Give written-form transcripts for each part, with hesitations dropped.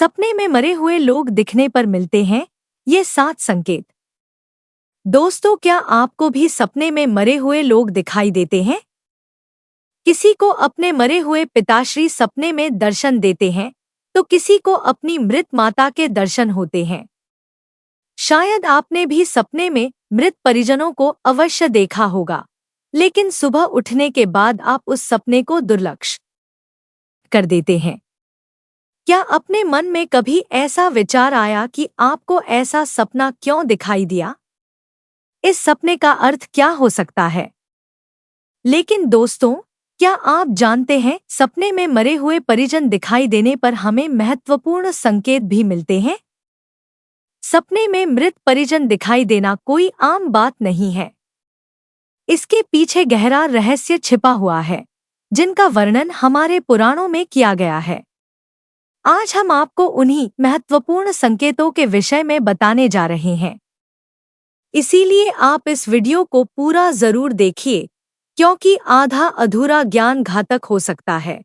सपने में मरे हुए लोग दिखने पर मिलते हैं ये 7 संकेत। दोस्तों, क्या आपको भी सपने में मरे हुए लोग दिखाई देते हैं? किसी को अपने मरे हुए पिताश्री सपने में दर्शन देते हैं, तो किसी को अपनी मृत माता के दर्शन होते हैं। शायद आपने भी सपने में मृत परिजनों को अवश्य देखा होगा, लेकिन सुबह उठने के बाद आप उस सपने को दुर्लक्ष्य कर देते हैं। क्या अपने मन में कभी ऐसा विचार आया कि आपको ऐसा सपना क्यों दिखाई दिया? इस सपने का अर्थ क्या हो सकता है? लेकिन दोस्तों, क्या आप जानते हैं, सपने में मरे हुए परिजन दिखाई देने पर हमें महत्वपूर्ण संकेत भी मिलते हैं। सपने में मृत परिजन दिखाई देना कोई आम बात नहीं है। इसके पीछे गहरा रहस्य छिपा हुआ है, जिनका वर्णन हमारे पुराणों में किया गया है। आज हम आपको उन्हीं महत्वपूर्ण संकेतों के विषय में बताने जा रहे हैं। इसीलिए आप इस वीडियो को पूरा जरूर देखिए, क्योंकि आधा अधूरा ज्ञान घातक हो सकता है।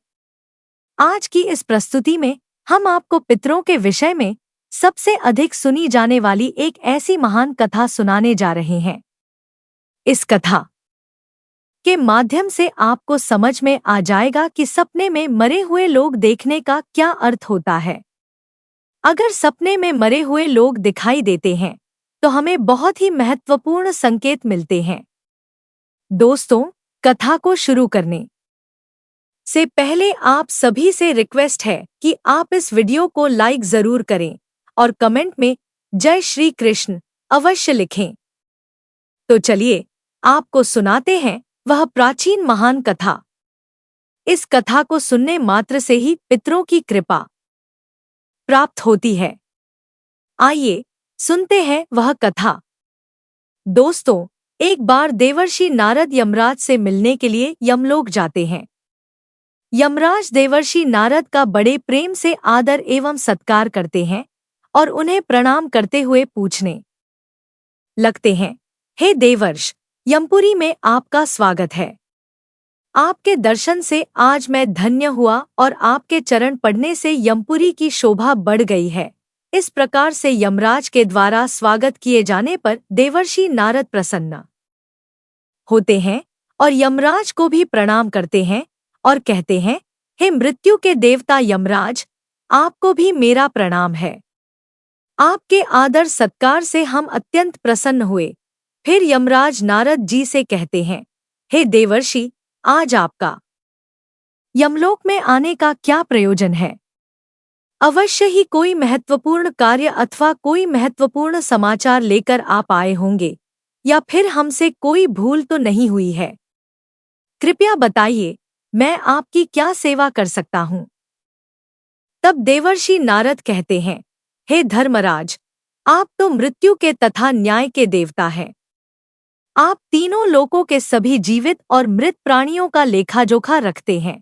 आज की इस प्रस्तुति में हम आपको पितरों के विषय में सबसे अधिक सुनी जाने वाली एक ऐसी महान कथा सुनाने जा रहे हैं। इस कथा के माध्यम से आपको समझ में आ जाएगा कि सपने में मरे हुए लोग देखने का क्या अर्थ होता है। अगर सपने में मरे हुए लोग दिखाई देते हैं, तो हमें बहुत ही महत्वपूर्ण संकेत मिलते हैं। दोस्तों, कथा को शुरू करने से पहले आप सभी से रिक्वेस्ट है कि आप इस वीडियो को लाइक जरूर करें और कमेंट में जय श्री कृष्ण अवश्य लिखें। तो चलिए आपको सुनाते हैं वह प्राचीन महान कथा। इस कथा को सुनने मात्र से ही पितरों की कृपा प्राप्त होती है। आइए सुनते हैं वह कथा। दोस्तों, एक बार देवर्षि नारद यमराज से मिलने के लिए यमलोक जाते हैं। यमराज देवर्षि नारद का बड़े प्रेम से आदर एवं सत्कार करते हैं और उन्हें प्रणाम करते हुए पूछने लगते हैं, हे देवर्ष, यमपुरी में आपका स्वागत है। आपके दर्शन से आज मैं धन्य हुआ और आपके चरण पड़ने से यमपुरी की शोभा बढ़ गई है। इस प्रकार से यमराज के द्वारा स्वागत किए जाने पर देवर्षि नारद प्रसन्न होते हैं और यमराज को भी प्रणाम करते हैं और कहते हैं, हे मृत्यु के देवता यमराज, आपको भी मेरा प्रणाम है। आपके आदर सत्कार से हम अत्यंत प्रसन्न हुए। फिर यमराज नारद जी से कहते हैं, हे देवर्षि, आज आपका यमलोक में आने का क्या प्रयोजन है? अवश्य ही कोई महत्वपूर्ण कार्य अथवा कोई महत्वपूर्ण समाचार लेकर आप आए होंगे, या फिर हमसे कोई भूल तो नहीं हुई है? कृपया बताइए, मैं आपकी क्या सेवा कर सकता हूँ? तब देवर्षि नारद कहते हैं, हे धर्मराज, आप तो मृत्यु के तथा न्याय के देवता हैं। आप तीनों लोकों के सभी जीवित और मृत प्राणियों का लेखा जोखा रखते हैं।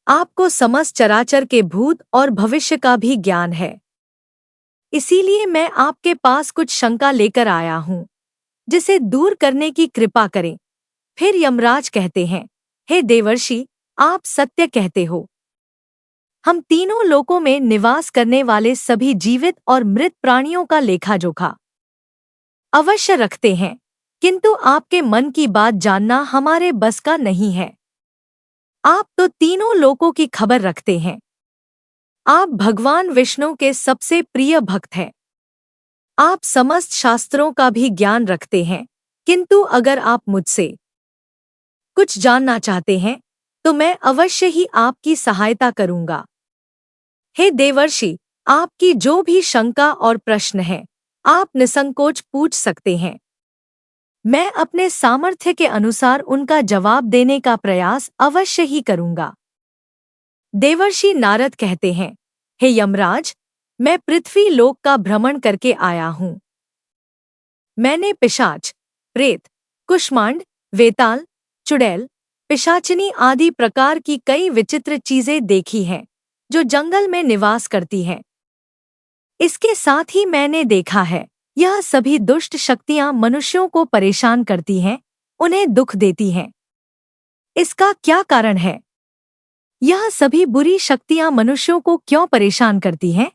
आपको समस्त चराचर के भूत और भविष्य का भी ज्ञान है। इसीलिए मैं आपके पास कुछ शंका लेकर आया हूँ, जिसे दूर करने की कृपा करें। फिर यमराज कहते हैं, हे देवर्षि, आप सत्य कहते हो। हम तीनों लोकों में निवास करने वाले सभी जीवित और मृत प्राणियों का लेखा जोखा अवश्य रखते हैं, किंतु आपके मन की बात जानना हमारे बस का नहीं है। आप तो तीनों लोकों की खबर रखते हैं। आप भगवान विष्णु के सबसे प्रिय भक्त हैं। आप समस्त शास्त्रों का भी ज्ञान रखते हैं, किंतु अगर आप मुझसे कुछ जानना चाहते हैं, तो मैं अवश्य ही आपकी सहायता करूंगा। हे देवर्षि, आपकी जो भी शंका और प्रश्न है, आप निसंकोच पूछ सकते हैं। मैं अपने सामर्थ्य के अनुसार उनका जवाब देने का प्रयास अवश्य ही करूंगा। देवर्षि नारद कहते हैं, हे यमराज, मैं पृथ्वी लोक का भ्रमण करके आया हूँ। मैंने पिशाच, प्रेत, कुष्मांड, वेताल, चुड़ैल, पिशाचिनी आदि प्रकार की कई विचित्र चीजें देखी हैं, जो जंगल में निवास करती हैं। इसके साथ ही मैंने देखा है, यह सभी दुष्ट शक्तियां मनुष्यों को परेशान करती हैं, उन्हें दुख देती हैं। इसका क्या कारण है? यह सभी बुरी शक्तियां मनुष्यों को क्यों परेशान करती हैं?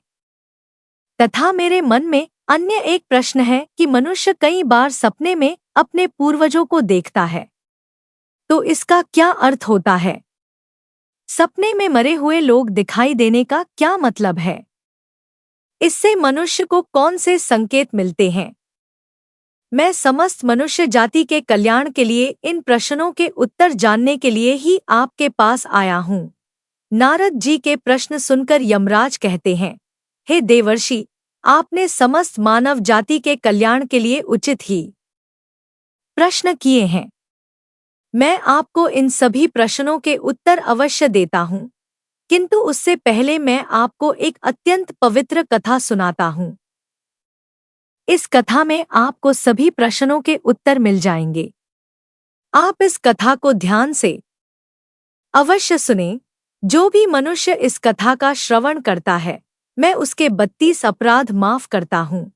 तथा मेरे मन में अन्य एक प्रश्न है कि मनुष्य कई बार सपने में अपने पूर्वजों को देखता है, तो इसका क्या अर्थ होता है? सपने में मरे हुए लोग दिखाई देने का क्या मतलब है? इससे मनुष्य को कौन से संकेत मिलते हैं? मैं समस्त मनुष्य जाति के कल्याण के लिए इन प्रश्नों के उत्तर जानने के लिए ही आपके पास आया हूँ। नारद जी के प्रश्न सुनकर यमराज कहते हैं, हे देवर्षि, आपने समस्त मानव जाति के कल्याण के लिए उचित ही प्रश्न किए हैं। मैं आपको इन सभी प्रश्नों के उत्तर अवश्य देता हूँ, किंतु उससे पहले मैं आपको एक अत्यंत पवित्र कथा सुनाता हूँ। इस कथा में आपको सभी प्रश्नों के उत्तर मिल जाएंगे। आप इस कथा को ध्यान से अवश्य सुनें। जो भी मनुष्य इस कथा का श्रवण करता है, मैं उसके 32 अपराध माफ करता हूँ।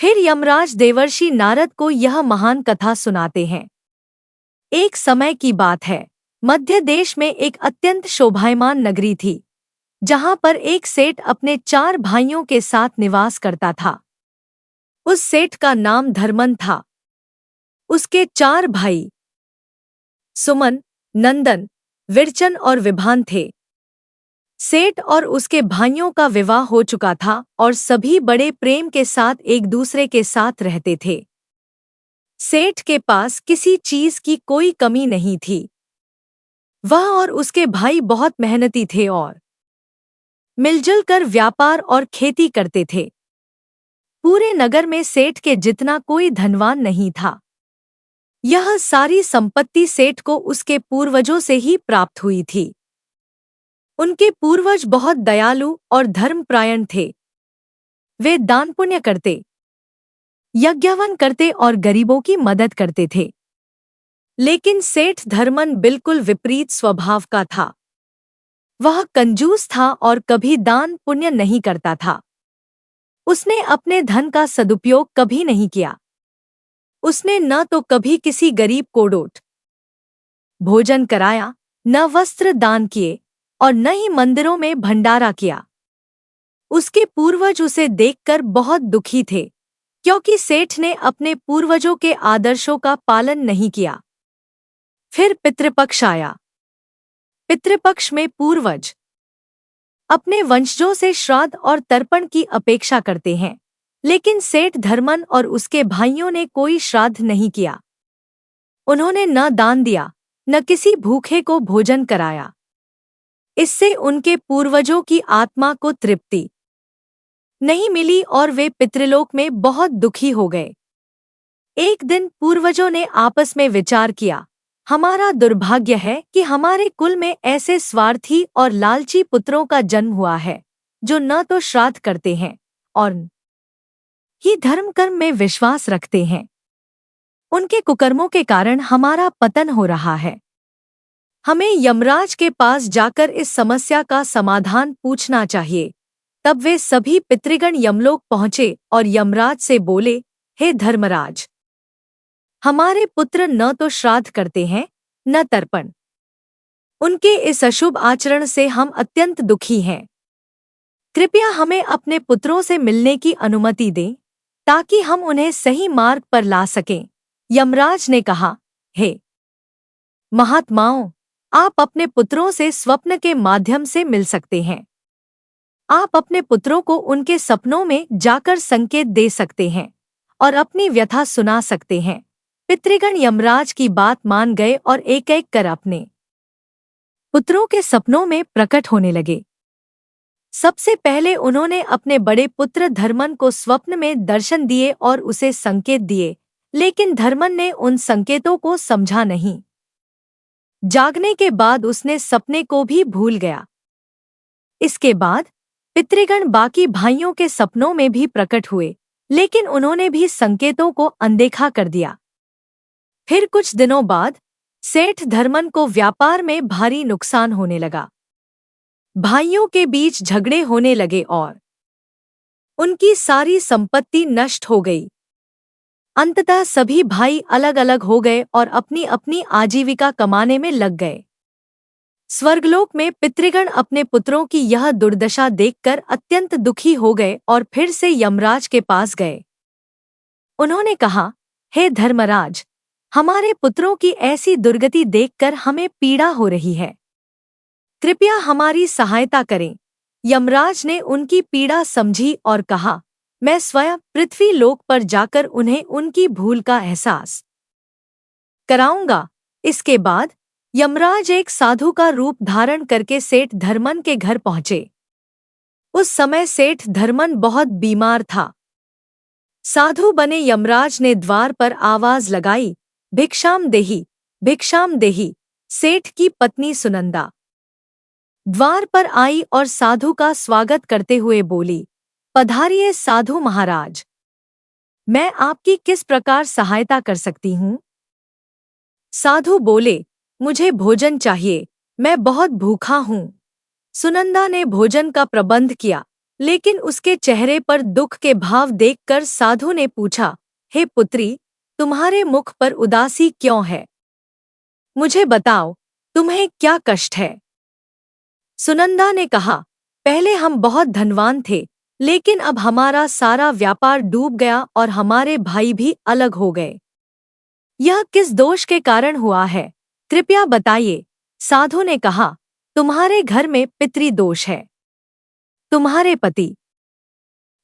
फिर यमराज देवर्षि नारद को यह महान कथा सुनाते हैं। एक समय की बात है, मध्य देश में एक अत्यंत शोभायमान नगरी थी, जहां पर एक सेठ अपने 4 भाइयों के साथ निवास करता था। उस सेठ का नाम धर्मन था। उसके 4 भाई सुमन, नंदन, विरचन और विभान थे। सेठ और उसके भाइयों का विवाह हो चुका था और सभी बड़े प्रेम के साथ एक दूसरे के साथ रहते थे। सेठ के पास किसी चीज की कोई कमी नहीं थी। वह और उसके भाई बहुत मेहनती थे और मिलजुल कर व्यापार और खेती करते थे। पूरे नगर में सेठ के जितना कोई धनवान नहीं था। यह सारी संपत्ति सेठ को उसके पूर्वजों से ही प्राप्त हुई थी। उनके पूर्वज बहुत दयालु और धर्मपरायण थे। वे दान पुण्य करते, यज्ञवन करते और गरीबों की मदद करते थे। लेकिन सेठ धर्मन बिल्कुल विपरीत स्वभाव का था। वह कंजूस था और कभी दान पुण्य नहीं करता था। उसने अपने धन का सदुपयोग कभी नहीं किया। उसने न तो कभी किसी गरीब को रोट भोजन कराया, न वस्त्र दान किए और न ही मंदिरों में भंडारा किया। उसके पूर्वज उसे देखकर बहुत दुखी थे, क्योंकि सेठ ने अपने पूर्वजों के आदर्शों का पालन नहीं किया। फिर पितृपक्ष आया। पितृपक्ष में पूर्वज अपने वंशजों से श्राद्ध और तर्पण की अपेक्षा करते हैं, लेकिन सेठ धर्मन और उसके भाइयों ने कोई श्राद्ध नहीं किया। उन्होंने न दान दिया, न किसी भूखे को भोजन कराया। इससे उनके पूर्वजों की आत्मा को तृप्ति नहीं मिली और वे पितृलोक में बहुत दुखी हो गए। एक दिन पूर्वजों ने आपस में विचार किया, हमारा दुर्भाग्य है कि हमारे कुल में ऐसे स्वार्थी और लालची पुत्रों का जन्म हुआ है, जो न तो श्राद्ध करते हैं और न ही धर्म कर्म में विश्वास रखते हैं। उनके कुकर्मों के कारण हमारा पतन हो रहा है। हमें यमराज के पास जाकर इस समस्या का समाधान पूछना चाहिए। तब वे सभी पितृगण यमलोक पहुंचे और यमराज से बोले, हे धर्मराज, हमारे पुत्र न तो श्राद्ध करते हैं, न तर्पण। उनके इस अशुभ आचरण से हम अत्यंत दुखी हैं। कृपया हमें अपने पुत्रों से मिलने की अनुमति दें, ताकि हम उन्हें सही मार्ग पर ला सकें। यमराज ने कहा, हे महात्माओं, आप अपने पुत्रों से स्वप्न के माध्यम से मिल सकते हैं। आप अपने पुत्रों को उनके सपनों में जाकर संकेत दे सकते हैं और अपनी व्यथा सुना सकते हैं। पितृगण यमराज की बात मान गए और एक एक कर अपने पुत्रों के सपनों में प्रकट होने लगे। सबसे पहले उन्होंने अपने बड़े पुत्र धर्मन को स्वप्न में दर्शन दिए और उसे संकेत दिए, लेकिन धर्मन ने उन संकेतों को समझा नहीं। जागने के बाद उसने सपने को भी भूल गया। इसके बाद पितृगण बाकी भाइयों के सपनों में भी प्रकट हुए, लेकिन उन्होंने भी संकेतों को अनदेखा कर दिया। फिर कुछ दिनों बाद सेठ धर्मन को व्यापार में भारी नुकसान होने लगा। भाइयों के बीच झगड़े होने लगे और उनकी सारी संपत्ति नष्ट हो गई। अंततः सभी भाई अलग अलग हो गए और अपनी अपनी आजीविका कमाने में लग गए। स्वर्गलोक में पितृगण अपने पुत्रों की यह दुर्दशा देखकर अत्यंत दुखी हो गए और फिर से यमराज के पास गए। उन्होंने कहा, हे धर्मराज, हमारे पुत्रों की ऐसी दुर्गति देखकर हमें पीड़ा हो रही है। कृपया हमारी सहायता करें। यमराज ने उनकी पीड़ा समझी और कहा, मैं स्वयं पृथ्वी लोक पर जाकर उन्हें उनकी भूल का एहसास कराऊंगा। इसके बाद यमराज एक साधु का रूप धारण करके सेठ धर्मन के घर पहुंचे। उस समय सेठ धर्मन बहुत बीमार था। साधु बने यमराज ने द्वार पर आवाज लगाई, भिक्षाम देही, भिक्षाम देही। सेठ की पत्नी सुनंदा द्वार पर आई और साधु का स्वागत करते हुए बोली, पधारिए साधु महाराज, मैं आपकी किस प्रकार सहायता कर सकती हूँ? साधु बोले, मुझे भोजन चाहिए, मैं बहुत भूखा हूँ। सुनंदा ने भोजन का प्रबंध किया, लेकिन उसके चेहरे पर दुख के भाव देखकर साधु ने पूछा, हे पुत्री, तुम्हारे मुख पर उदासी क्यों है? मुझे बताओ, तुम्हें क्या कष्ट है? सुनंदा ने कहा, पहले हम बहुत धनवान थे, लेकिन अब हमारा सारा व्यापार डूब गया और हमारे भाई भी अलग हो गए। यह किस दोष के कारण हुआ है? कृपया बताइए। साधु ने कहा, तुम्हारे घर में पितृदोष है। तुम्हारे पति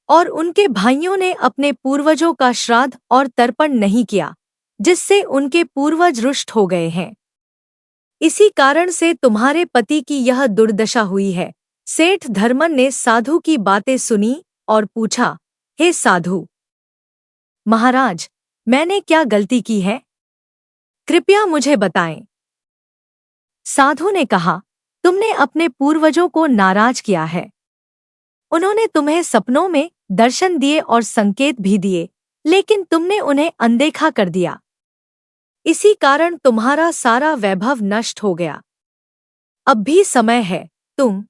और उनके भाइयों ने अपने पूर्वजों का श्राद्ध और तर्पण नहीं किया, जिससे उनके पूर्वज रुष्ट हो गए हैं। इसी कारण से तुम्हारे पति की यह दुर्दशा हुई है। सेठ धर्मन ने साधु की बातें सुनी और पूछा, हे साधु महाराज, मैंने क्या गलती की है? कृपया मुझे बताएं। साधु ने कहा, तुमने अपने पूर्वजों को नाराज किया है। उन्होंने तुम्हें सपनों में दर्शन दिए और संकेत भी दिए, लेकिन तुमने उन्हें अनदेखा कर दिया। इसी कारण तुम्हारा सारा वैभव नष्ट हो गया। अब भी समय है, तुम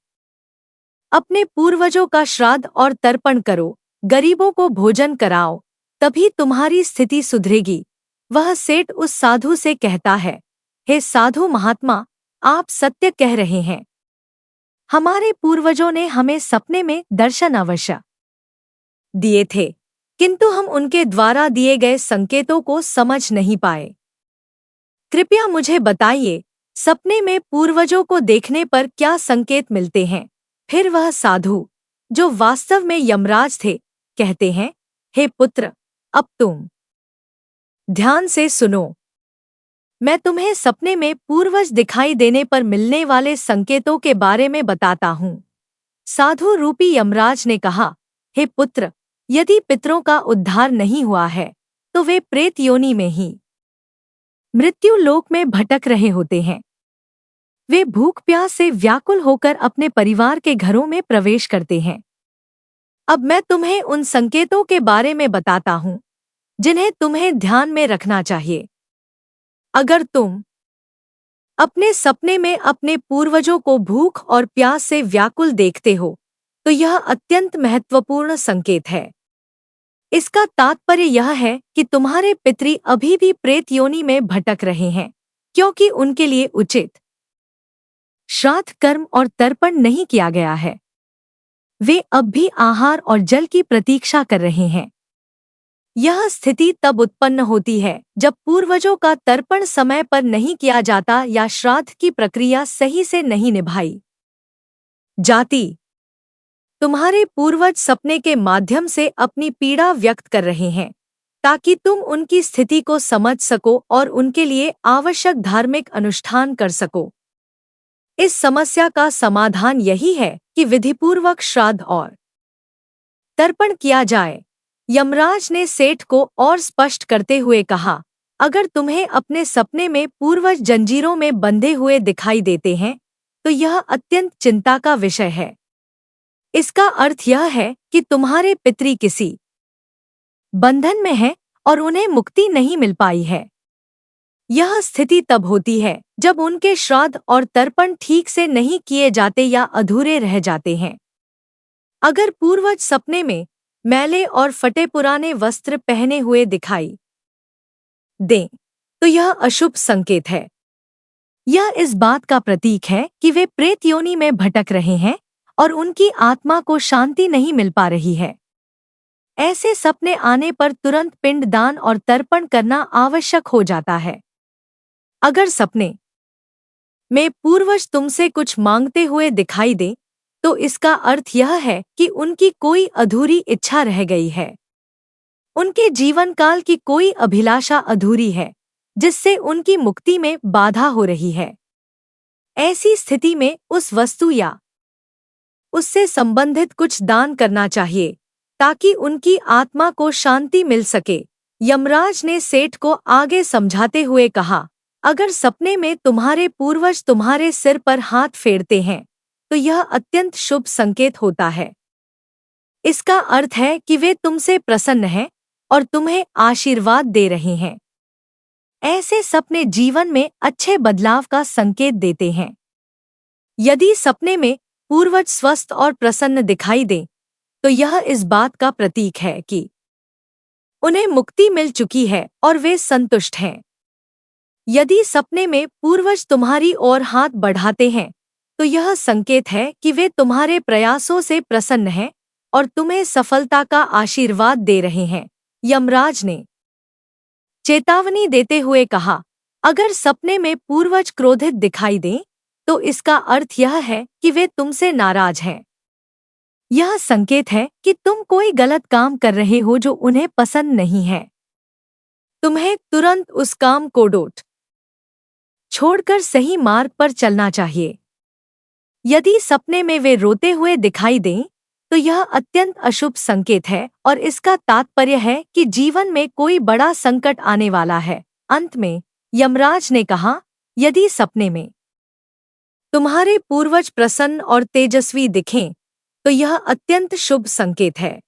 अपने पूर्वजों का श्राद्ध और तर्पण करो, गरीबों को भोजन कराओ, तभी तुम्हारी स्थिति सुधरेगी। वह सेठ उस साधु से कहता है, हे साधु महात्मा, आप सत्य कह रहे हैं। हमारे पूर्वजों ने हमें सपने में दर्शन अवश्य दिए थे, किंतु हम उनके द्वारा दिए गए संकेतों को समझ नहीं पाए। कृपया मुझे बताइए, सपने में पूर्वजों को देखने पर क्या संकेत मिलते हैं? फिर वह साधु, जो वास्तव में यमराज थे, कहते हैं, हे पुत्र, अब तुम ध्यान से सुनो। मैं तुम्हें सपने में पूर्वज दिखाई देने पर मिलने वाले संकेतों के बारे में बताता हूँ। साधु रूपी यमराज ने कहा, हे पुत्र, यदि पितरों का उद्धार नहीं हुआ है, तो वे प्रेत योनि में ही मृत्यु लोक में भटक रहे होते हैं। वे भूख प्यास से व्याकुल होकर अपने परिवार के घरों में प्रवेश करते हैं। अब मैं तुम्हें उन संकेतों के बारे में बताता हूँ, जिन्हें तुम्हें ध्यान में रखना चाहिए। अगर तुम अपने सपने में अपने पूर्वजों को भूख और प्यास से व्याकुल देखते हो, तो यह अत्यंत महत्वपूर्ण संकेत है। इसका तात्पर्य यह है कि तुम्हारे पितृ अभी भी प्रेत योनि में भटक रहे हैं, क्योंकि उनके लिए उचित श्राद्ध कर्म और तर्पण नहीं किया गया है। वे अब भी आहार और जल की प्रतीक्षा कर रहे हैं। यह स्थिति तब उत्पन्न होती है जब पूर्वजों का तर्पण समय पर नहीं किया जाता या श्राद्ध की प्रक्रिया सही से नहीं निभाई जाती। तुम्हारे पूर्वज सपने के माध्यम से अपनी पीड़ा व्यक्त कर रहे हैं, ताकि तुम उनकी स्थिति को समझ सको और उनके लिए आवश्यक धार्मिक अनुष्ठान कर सको। इस समस्या का समाधान यही है कि विधिपूर्वक श्राद्ध और तर्पण किया जाए। यमराज ने सेठ को और स्पष्ट करते हुए कहा, अगर तुम्हें अपने सपने में पूर्वज जंजीरों में बंधे हुए दिखाई देते हैं, तो यह अत्यंत चिंता का विषय है। इसका अर्थ यह है कि तुम्हारे पितृ किसी बंधन में हैं और उन्हें मुक्ति नहीं मिल पाई है। यह स्थिति तब होती है जब उनके श्राद्ध और तर्पण ठीक से नहीं किए जाते या अधूरे रह जाते हैं। अगर पूर्वज सपने में मैले और फटे पुराने वस्त्र पहने हुए दिखाई दें, तो यह अशुभ संकेत है। यह इस बात का प्रतीक है कि वे प्रेत योनि में भटक रहे हैं और उनकी आत्मा को शांति नहीं मिल पा रही है। ऐसे सपने आने पर तुरंत पिंडदान और तर्पण करना आवश्यक हो जाता है। अगर सपने में पूर्वज तुमसे कुछ मांगते हुए दिखाई दे, तो इसका अर्थ यह है कि उनकी कोई अधूरी इच्छा रह गई है। उनके जीवन काल की कोई अभिलाषा अधूरी है, जिससे उनकी मुक्ति में बाधा हो रही है। ऐसी स्थिति में उस वस्तु या उससे संबंधित कुछ दान करना चाहिए, ताकि उनकी आत्मा को शांति मिल सके। यमराज ने सेठ को आगे समझाते हुए कहा, अगर सपने में तुम्हारे पूर्वज तुम्हारे सिर पर हाथ फेरते हैं, तो यह अत्यंत शुभ संकेत होता है। इसका अर्थ है कि वे तुमसे प्रसन्न हैं और तुम्हें आशीर्वाद दे रहे हैं। ऐसे सपने जीवन में अच्छे बदलाव का संकेत देते हैं। यदि सपने में पूर्वज स्वस्थ और प्रसन्न दिखाई दें, तो यह इस बात का प्रतीक है कि उन्हें मुक्ति मिल चुकी है और वे संतुष्ट हैं। यदि सपने में पूर्वज तुम्हारी ओर हाथ बढ़ाते हैं, तो यह संकेत है कि वे तुम्हारे प्रयासों से प्रसन्न हैं और तुम्हें सफलता का आशीर्वाद दे रहे हैं। यमराज ने चेतावनी देते हुए कहा, अगर सपने में पूर्वज क्रोधित दिखाई दें, तो इसका अर्थ यह है कि वे तुमसे नाराज हैं। यह संकेत है कि तुम कोई गलत काम कर रहे हो जो उन्हें पसंद नहीं है। तुम्हें तुरंत उस काम को छोड़कर सही मार्ग पर चलना चाहिए। यदि सपने में वे रोते हुए दिखाई दें, तो यह अत्यंत अशुभ संकेत है और इसका तात्पर्य है कि जीवन में कोई बड़ा संकट आने वाला है। अंत में यमराज ने कहा, यदि सपने में तुम्हारे पूर्वज प्रसन्न और तेजस्वी दिखें, तो यह अत्यंत शुभ संकेत है।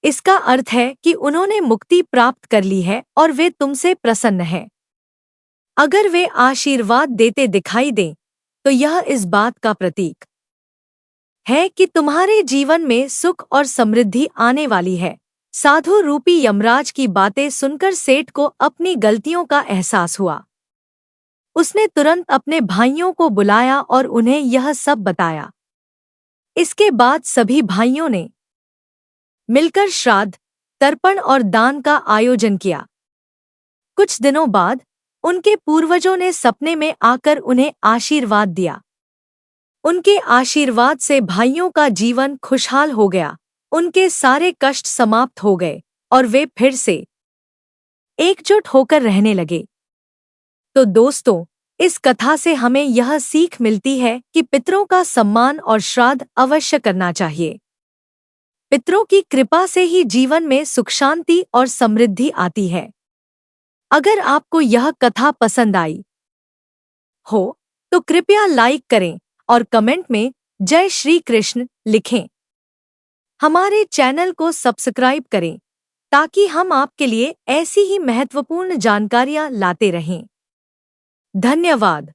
इसका अर्थ है कि उन्होंने मुक्ति प्राप्त कर ली है और वे तुमसे प्रसन्न हैं। अगर वे आशीर्वाद देते दिखाई दें, तो यह इस बात का प्रतीक है कि तुम्हारे जीवन में सुख और समृद्धि आने वाली है। साधु रूपी यमराज की बातें सुनकर सेठ को अपनी गलतियों का एहसास हुआ। उसने तुरंत अपने भाइयों को बुलाया और उन्हें यह सब बताया। इसके बाद सभी भाइयों ने मिलकर श्राद्ध, तर्पण और दान का आयोजन किया। कुछ दिनों बाद उनके पूर्वजों ने सपने में आकर उन्हें आशीर्वाद दिया। उनके आशीर्वाद से भाइयों का जीवन खुशहाल हो गया, उनके सारे कष्ट समाप्त हो गए और वे फिर से एकजुट होकर रहने लगे। तो दोस्तों, इस कथा से हमें यह सीख मिलती है कि पितरों का सम्मान और श्राद्ध अवश्य करना चाहिए। पितरों की कृपा से ही जीवन में सुख शांति और समृद्धि आती है। अगर आपको यह कथा पसंद आई हो, तो कृपया लाइक करें और कमेंट में जय श्री कृष्ण लिखें। हमारे चैनल को सब्सक्राइब करें, ताकि हम आपके लिए ऐसी ही महत्वपूर्ण जानकारियां लाते रहें। धन्यवाद।